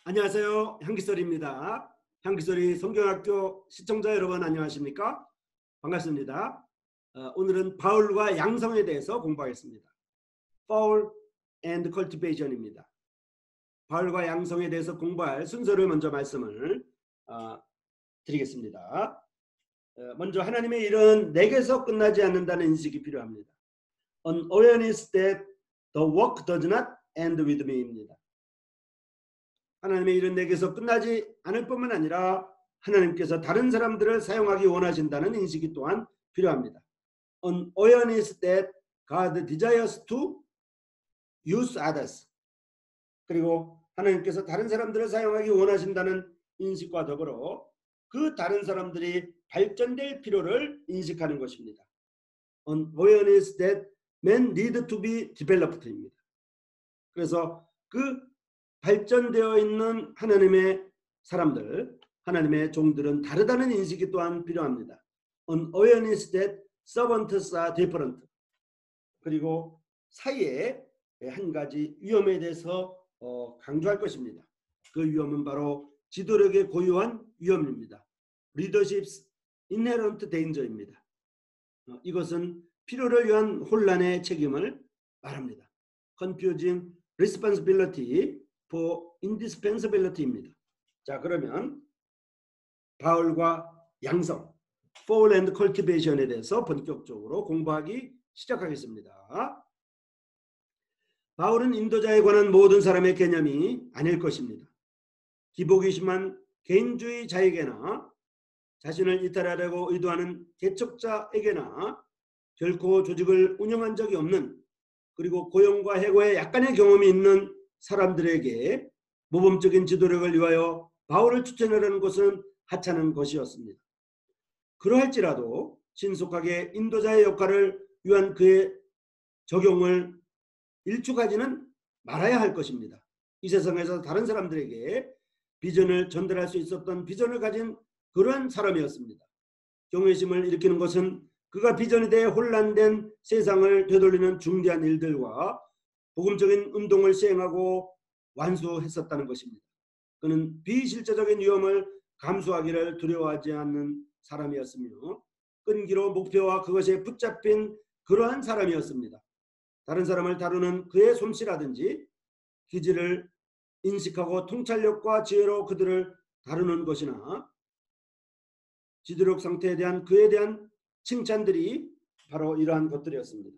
안녕하세요. 향기설입니다. 향기설이 성경학교 시청자 여러분 안녕하십니까? 반갑습니다. 오늘은 바울과 양성에 대해서 공부하겠습니다. Paul and Cultivation입니다. 바울과 양성에 대해서 공부할 순서를 먼저 말씀을 드리겠습니다. 먼저 하나님의 일은 내게서 끝나지 않는다는 인식이 필요합니다. An awareness that the work does not end with me입니다. 하나님의 일은 내게서 끝나지 않을 뿐만 아니라 하나님께서 다른 사람들을 사용하기 원하신다는 인식이 또한 필요합니다. An awareness that God desires to use others. 그리고 하나님께서 다른 사람들을 사용하기 원하신다는 인식과 더불어 그 다른 사람들이 발전될 필요를 인식하는 것입니다. An awareness that men need to be developed입니다. 그래서 그 발전되어 있는 하나님의 사람들, 하나님의 종들은 다르다는 인식이 또한 필요합니다. An awareness that servants are different. 그리고 사이에 한 가지 위험에 대해서 강조할 것입니다. 그 위험은 바로 지도력의 고유한 위험입니다. Leadership's inherent danger입니다. 이것은 필요를 위한 혼란의 책임을 말합니다. Confusing responsibility for indispensability입니다. 자, 그러면 바울과 양성, Fall and Cultivation에 대해서 본격적으로 공부하기 시작하겠습니다. 바울은 인도자에 관한 모든 사람의 개념이 아닐 것입니다. 기복이 심한 개인주의 자에게나 자신을 이탈하려고 의도하는 개척자에게나 결코 조직을 운영한 적이 없는, 그리고 고용과 해고에 약간의 경험이 있는 사람들에게 모범적인 지도력을 위하여 바울을 추천하려는 것은 하찮은 것이었습니다. 그러할지라도 신속하게 인도자의 역할을 위한 그의 적용을 일축하지는 말아야 할 것입니다. 이 세상에서 다른 사람들에게 비전을 전달할 수 있었던 비전을 가진 그러한 사람이었습니다. 경외심을 일으키는 것은 그가 비전에 대해 혼란된 세상을 되돌리는 중대한 일들과 복음적인 운동을 시행하고 완수했었다는 것입니다. 그는 비실제적인 위험을 감수하기를 두려워하지 않는 사람이었으며 끈기로 목표와 그것에 붙잡힌 그러한 사람이었습니다. 다른 사람을 다루는 그의 솜씨라든지 기질을 인식하고 통찰력과 지혜로 그들을 다루는 것이나 지도력 상태에 대한 그에 대한 칭찬들이 바로 이러한 것들이었습니다.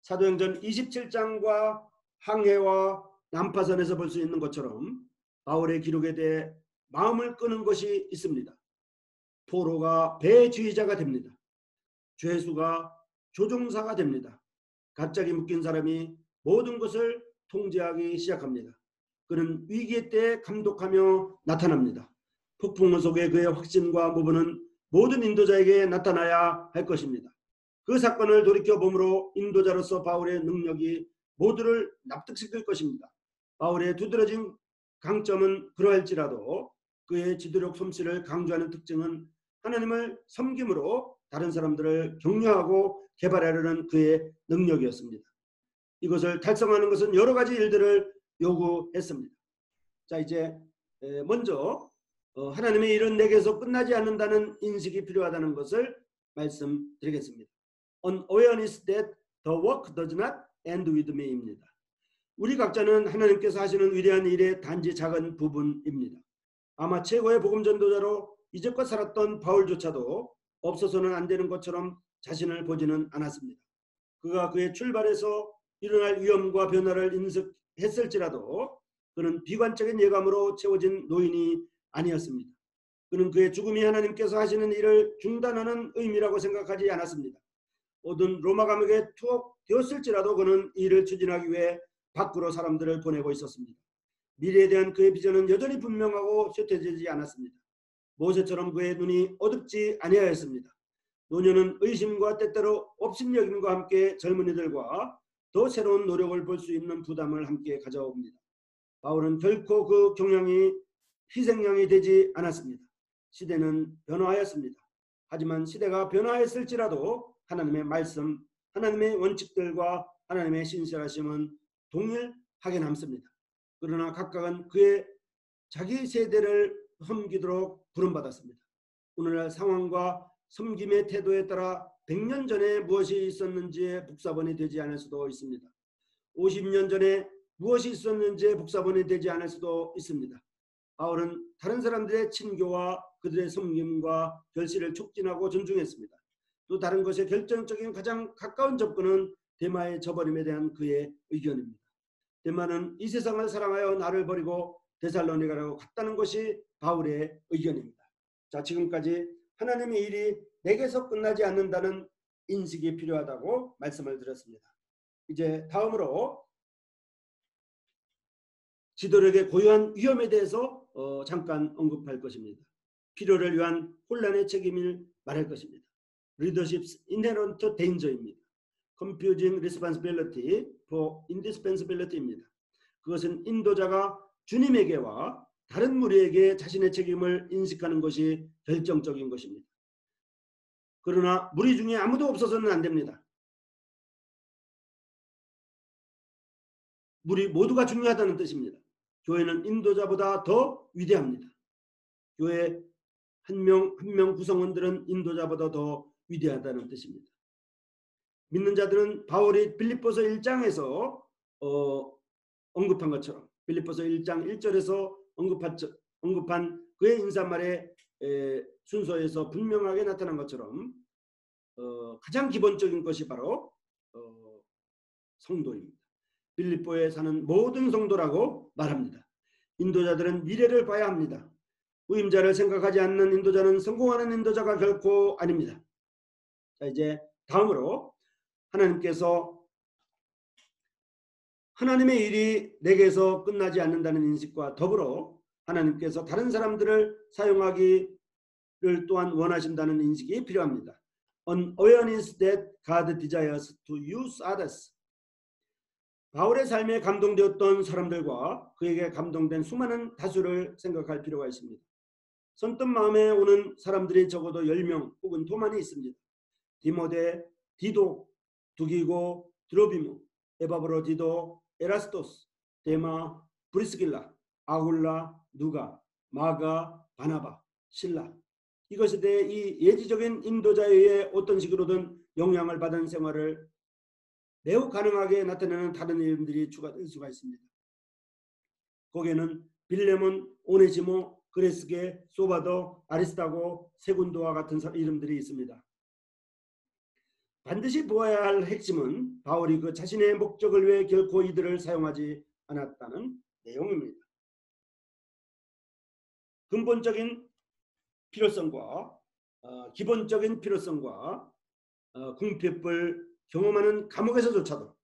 사도행전 27장과 항해와 난파선에서 볼 수 있는 것처럼 바울의 기록에 대해 마음을 끄는 것이 있습니다. 포로가 배주의자가 됩니다. 죄수가 조종사가 됩니다. 갑자기 묶인 사람이 모든 것을 통제하기 시작합니다. 그는 위기 때 감독하며 나타납니다. 폭풍우 속에 그의 확신과 모범은 모든 인도자에게 나타나야 할 것입니다. 그 사건을 돌이켜봄으로 인도자로서 바울의 능력이 모두를 납득시킬 것입니다. 바울의 두드러진 강점은 그러할지라도 그의 지도력 솜씨를 강조하는 특징은 하나님을 섬김으로 다른 사람들을 격려하고 개발하려는 그의 능력이었습니다. 이것을 달성하는 것은 여러 가지 일들을 요구했습니다. 자, 이제 먼저 하나님의 일은 내게서 끝나지 않는다는 인식이 필요하다는 것을 말씀드리겠습니다. An awareness that the work does not end with me입니다. 우리 각자는 하나님께서 하시는 위대한 일의 단지 작은 부분입니다. 아마 최고의 복음 전도자로 이제껏 살았던 바울조차도 없어서는 안 되는 것처럼 자신을 보지는 않았습니다. 그가 그의 출발에서 일어날 위험과 변화를 인식했을지라도 그는 비관적인 예감으로 채워진 노인이 아니었습니다. 그는 그의 죽음이 하나님께서 하시는 일을 중단하는 의미라고 생각하지 않았습니다. 모든 로마 감옥에 투옥되었을지라도 그는 이를 추진하기 위해 밖으로 사람들을 보내고 있었습니다. 미래에 대한 그의 비전은 여전히 분명하고 쇠퇴되지 않았습니다. 모세처럼 그의 눈이 어둡지 아니하였습니다. 노년은 의심과 때때로 업신여김과 함께 젊은이들과 더 새로운 노력을 볼 수 있는 부담을 함께 가져옵니다. 바울은 결코 그 경향이 희생양이 되지 않았습니다. 시대는 변화하였습니다. 하지만 시대가 변화했을지라도 하나님의 말씀, 하나님의 원칙들과 하나님의 신실하심은 동일하게 남습니다. 그러나 각각은 그의 자기 세대를 섬기도록 부름받았습니다. 오늘날 상황과 섬김의 태도에 따라 100년 전에 무엇이 있었는지의 복사본이 되지 않을 수도 있습니다. 50년 전에 무엇이 있었는지의 복사본이 되지 않을 수도 있습니다. 바울은 다른 사람들의 친교와 그들의 섬김과 결실을 촉진하고 존중했습니다. 또 다른 것의 결정적인 가장 가까운 접근은 데마의 저버림에 대한 그의 의견입니다. 데마는 이 세상을 사랑하여 나를 버리고 데살로니가로 갔다는 것이 바울의 의견입니다. 자, 지금까지 하나님의 일이 내게서 끝나지 않는다는 인식이 필요하다고 말씀을 드렸습니다. 이제 다음으로 지도력의 고유한 위험에 대해서 잠깐 언급할 것입니다. 필요를 위한 혼란의 책임을 말할 것입니다. Leadership's inherent danger입니다. Confusing responsibility for indispensability입니다. 그것은 인도자가 주님에게와 다른 무리에게 자신의 책임을 인식하는 것이 결정적인 것입니다. 그러나 무리 중에 아무도 없어서는 안 됩니다. 무리 모두가 중요하다는 뜻입니다. 교회는 인도자보다 더 위대합니다. 교회 한 명 한 명 구성원들은 인도자보다 더 위대하다는 뜻입니다. 믿는 자들은 바울이 빌립보서 1장에서 언급한 것처럼 빌립보서 1장 1절에서 언급한 그의 인사말의 순서에서 분명하게 나타난 것처럼 가장 기본적인 것이 바로 성도입니다. 빌립보에 사는 모든 성도라고 말합니다. 인도자들은 미래를 봐야 합니다. 후임자를 생각하지 않는 인도자는 성공하는 인도자가 결코 아닙니다. 자, 이제 다음으로 하나님께서 하나님의 일이 내게서 끝나지 않는다는 인식과 더불어 하나님께서 다른 사람들을 사용하기를 또한 원하신다는 인식이 필요합니다. An awareness that God desires to use others. 바울의 삶에 감동되었던 사람들과 그에게 감동된 수많은 다수를 생각할 필요가 있습니다. 선뜻 마음에 오는 사람들이 적어도 10명 혹은 더 많이 있습니다. 디모데, 디도, 두기고, 드로비모, 에바브로 디도, 에라스토스, 데마, 브리스길라, 아굴라, 누가, 마가, 바나바, 실라. 이것에 대해 이 예지적인 인도자에 의해 어떤 식으로든 영향을 받은 생활을 매우 가능하게 나타내는 다른 이름들이 추가될 수가 있습니다. 거기에는 빌레몬, 오네시모, 그레스게, 소바더, 아리스타고, 세군도와 같은 이름들이 있습니다. 반드시 보아야 할 핵심은 바울이 그 자신의 목적을 위해 결코 이들을 사용하지 않았다는 내용입니다. 근본적인 필요성과 기본적인 필요성과 궁핍을 경험하는 감옥에서조차도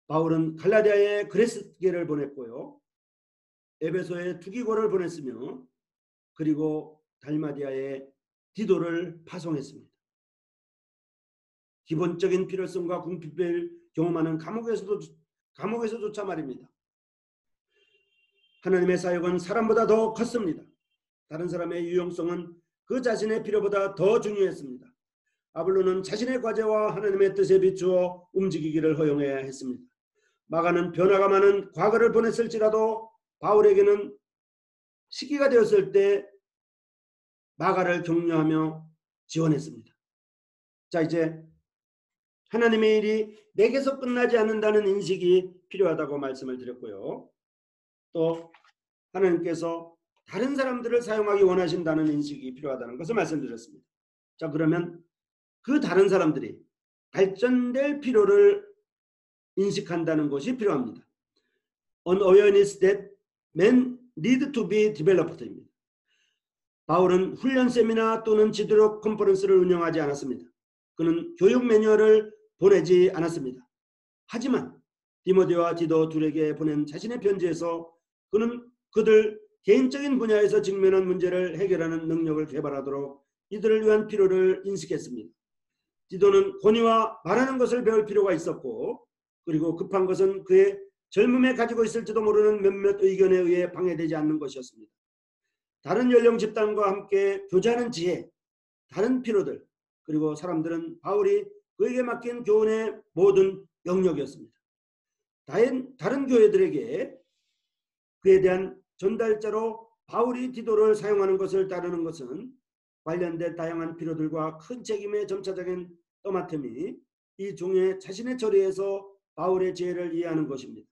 바울은 갈라디아에 그레스게를 보냈고요. 에베소에 투기고를 보냈으며 그리고 달마디아에 디도를 파송했습니다. 기본적인 필요성과 궁핍을 경험하는 감옥에서조차 말입니다. 하나님의 사역은 사람보다 더 컸습니다. 다른 사람의 유용성은 그 자신의 필요보다 더 중요했습니다. 아볼로는 자신의 과제와 하나님의 뜻에 비추어 움직이기를 허용해야 했습니다. 마가는 변화가 많은 과거를 보냈을지라도 바울에게는 시기가 되었을 때 마가를 격려하며 지원했습니다. 자, 이제 하나님의 일이 내게서 끝나지 않는다는 인식이 필요하다고 말씀을 드렸고요. 또 하나님께서 다른 사람들을 사용하기 원하신다는 인식이 필요하다는 것을 말씀드렸습니다. 자, 그러면 그 다른 사람들이 발전될 필요를 인식한다는 것이 필요합니다. An awareness that men need to be developed입니다. 바울은 훈련 세미나 또는 지도력 컨퍼런스를 운영하지 않았습니다. 그는 교육 매뉴얼을 보내지 않았습니다. 하지만 디모데와 디도 둘에게 보낸 자신의 편지에서 그는 그들 개인적인 분야에서 직면한 문제를 해결하는 능력을 개발하도록 이들을 위한 필요를 인식했습니다. 디도는 권위와 말하는 것을 배울 필요가 있었고 그리고 급한 것은 그의 젊음에 가지고 있을지도 모르는 몇몇 의견에 의해 방해되지 않는 것이었습니다. 다른 연령 집단과 함께 교제하는 지혜, 다른 필요들, 그리고 사람들은 바울이 그에게 맡긴 교훈의 모든 영역이었습니다. 다른 교회들에게 그에 대한 전달자로 바울이 디도를 사용하는 것을 따르는 것은 관련된 다양한 필요들과 큰 책임의 점차적인 떠맡음이 이 종의 자신의 처리에서 바울의 지혜를 이해하는 것입니다.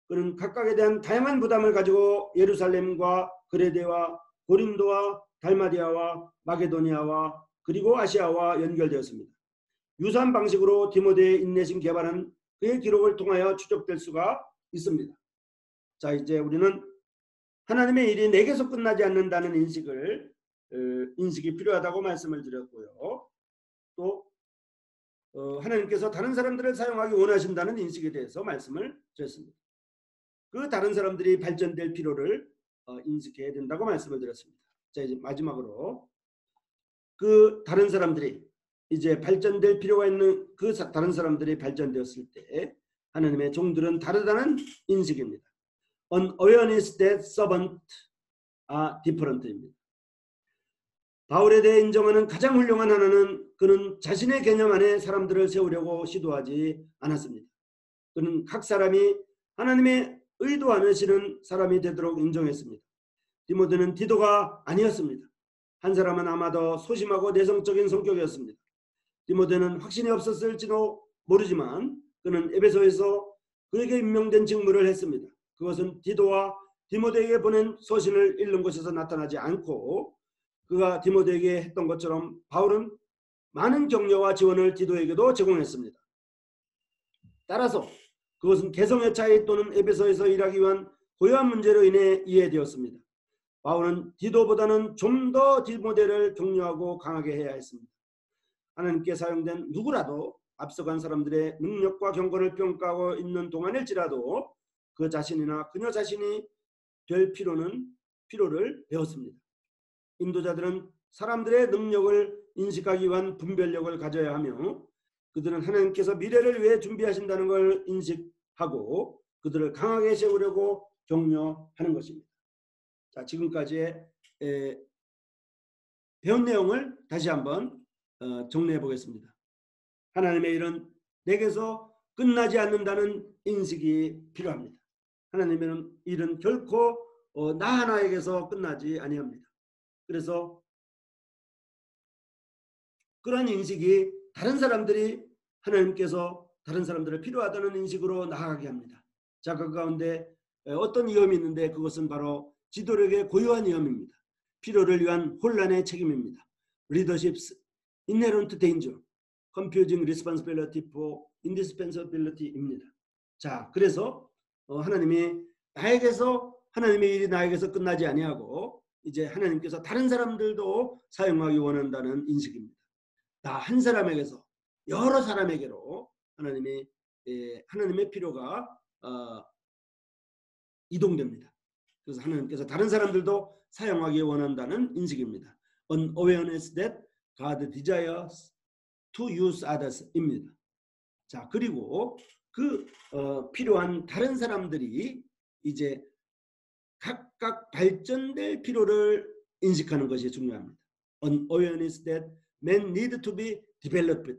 그는 각각에 대한 다양한 부담을 가지고 예루살렘과 그레데와 고린도와 달마디아와 마게도니아와 그리고 아시아와 연결되었습니다. 유사한 방식으로 디모데의 인내심 개발은 그의 기록을 통하여 추적될 수가 있습니다. 자, 이제 우리는 하나님의 일이 내게서 끝나지 않는다는 인식이 필요하다고 말씀을 드렸고요. 또 하나님께서 다른 사람들을 사용하기 원하신다는 인식에 대해서 말씀을 드렸습니다. 그 다른 사람들이 발전될 필요를 인식해야 된다고 말씀을 드렸습니다. 자, 이제 마지막으로 그 다른 사람들이 이제 발전될 필요가 있는 그 다른 사람들이 발전되었을 때 하나님의 종들은 다르다는 인식입니다. An awareness that servants are different입니다. 바울에 대해 인정하는 가장 훌륭한 하나는 그는 자신의 개념 안에 사람들을 세우려고 시도하지 않았습니다. 그는 각 사람이 하나님의 의도하시는 사람이 되도록 인정했습니다. 디모데는 디도가 아니었습니다. 한 사람은 아마 더 소심하고 내성적인 성격이었습니다. 디모데는 확신이 없었을지도 모르지만 그는 에베소에서 그에게 임명된 직무를 했습니다. 그것은 디도와 디모데에게 보낸 서신을 읽는 곳에서 나타나지 않고 그가 디모데에게 했던 것처럼 바울은 많은 격려와 지원을 디도에게도 제공했습니다. 따라서 그것은 개성의 차이 또는 에베소에서 일하기 위한 고유한 문제로 인해 이해되었습니다. 바울은 디도보다는 좀 더 디모데를 격려하고 강하게 해야 했습니다. 하나님께 사용된 누구라도 앞서간 사람들의 능력과 경건을 평가하고 있는 동안일지라도 그 자신이나 그녀 자신이 될 필요를 배웠습니다. 인도자들은 사람들의 능력을 인식하기 위한 분별력을 가져야 하며 그들은 하나님께서 미래를 위해 준비하신다는 걸 인식하고 그들을 강하게 세우려고 격려하는 것입니다. 자, 지금까지의 배운 내용을 다시 한번 정리해 보겠습니다. 하나님의 일은 내게서 끝나지 않는다는 인식이 필요합니다. 하나님의 일은 결코 나 하나에게서 끝나지 아니합니다. 그래서 그런 인식이 다른 사람들이 하나님께서 다른 사람들을 필요하다는 인식으로 나아가게 합니다. 자, 그 가운데 어떤 위험이 있는데 그것은 바로 지도력의 고유한 위험입니다. 필요를 위한 혼란의 책임입니다. Leadership's inherent danger, confusing responsibility for indispensability입니다. 자, 그래서 하나님의 일이 나에게서 끝나지 아니하고 이제 하나님께서 다른 사람들도 사용하기 원한다는 인식입니다. 나 한 사람에게서 여러 사람에게로 하나님의 필요가 이동됩니다. 그래서 하나님께서 다른 사람들도 사용하기 원한다는 인식입니다. An awareness that God desires to use others입니다. 자, 그리고 그 필요한 다른 사람들이 이제 각각 발전될 필요를 인식하는 것이 중요합니다. An awareness that men need to be developed.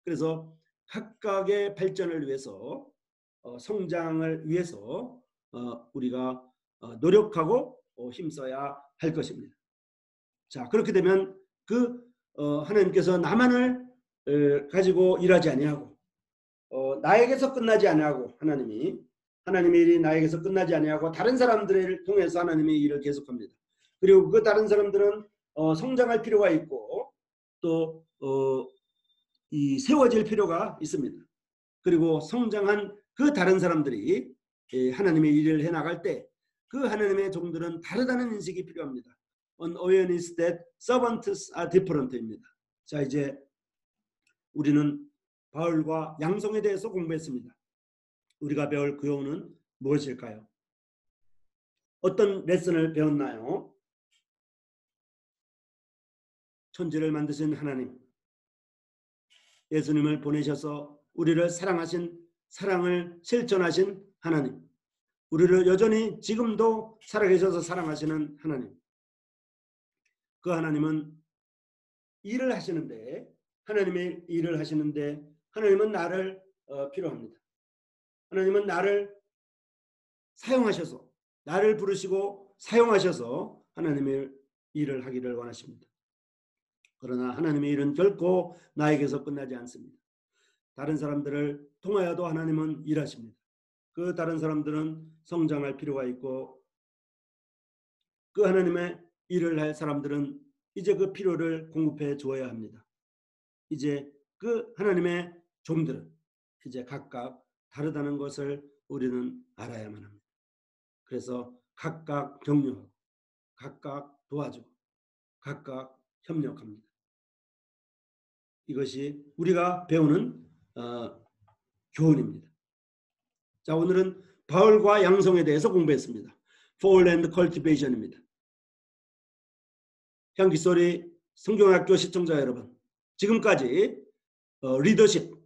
그래서 각각의 발전을 위해서 성장을 위해서 우리가 노력하고 힘써야 할 것입니다. 자, 그렇게 되면 하나님께서 나만을 가지고 일하지 아니하고 나에게서 끝나지 아니하고 하나님의 일이 나에게서 끝나지 아니하고 다른 사람들을 통해서 하나님의 일을 계속합니다. 그리고 그 다른 사람들은 성장할 필요가 있고 또 세워질 필요가 있습니다. 그리고 성장한 그 다른 사람들이 하나님의 일을 해나갈 때 그 하나님의 종들은 다르다는 인식이 필요합니다. An awareness that servants are different입니다. 자, 이제 우리는 바울과 양성에 대해서 공부했습니다. 우리가 배울 교훈은 무엇일까요? 어떤 레슨을 배웠나요? 천지를 만드신 하나님, 예수님을 보내셔서 우리를 사랑하신 사랑을 실천하신 하나님, 우리를 여전히 지금도 살아계셔서 사랑하시는 하나님, 그 하나님은 일을 하시는데 하나님의 일을 하시는데 하나님은 나를 필요합니다. 하나님은 나를 사용하셔서, 나를 부르시고 사용하셔서 하나님의 일을 하기를 원하십니다. 그러나 하나님의 일은 결코 나에게서 끝나지 않습니다. 다른 사람들을 통하여도 하나님은 일하십니다. 그 다른 사람들은 성장할 필요가 있고, 그 하나님의 일을 할 사람들은 이제 그 필요를 공급해 주어야 합니다. 이제 그 하나님의 종들은 이제 각각 다르다는 것을 우리는 알아야만 합니다. 그래서 각각 격려하고, 각각 도와주고, 각각 협력합니다. 이것이 우리가 배우는 교훈입니다. 자, 오늘은 바울과 양성에 대해서 공부했습니다. Fall and Cultivation입니다. 향기소리 성경학교 시청자 여러분, 지금까지 리더십,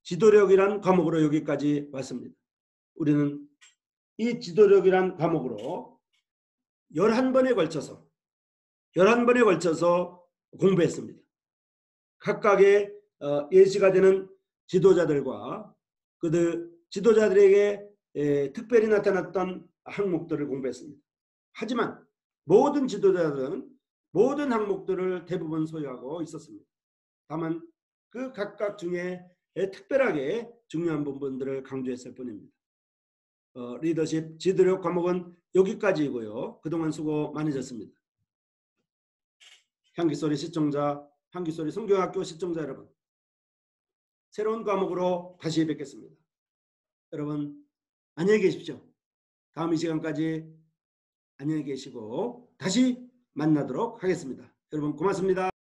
지도력이란 과목으로 여기까지 왔습니다. 우리는 이 지도력이란 과목으로 11번에 걸쳐서 공부했습니다. 각각의 예시가 되는 지도자들과 그 지도자들에게 특별히 나타났던 항목들을 공부했습니다. 하지만 모든 지도자들은 모든 항목들을 대부분 소유하고 있었습니다. 다만 그 각각 중에 특별하게 중요한 부분들을 강조했을 뿐입니다. 리더십, 지도력 과목은 여기까지이고요. 그동안 수고 많으셨습니다. 향기소리 시청자, 향기소리 성경학교 시청자 여러분, 새로운 과목으로 다시 뵙겠습니다. 여러분 안녕히 계십시오. 다음 이 시간까지 안녕히 계시고 다시 만나도록 하겠습니다. 여러분 고맙습니다.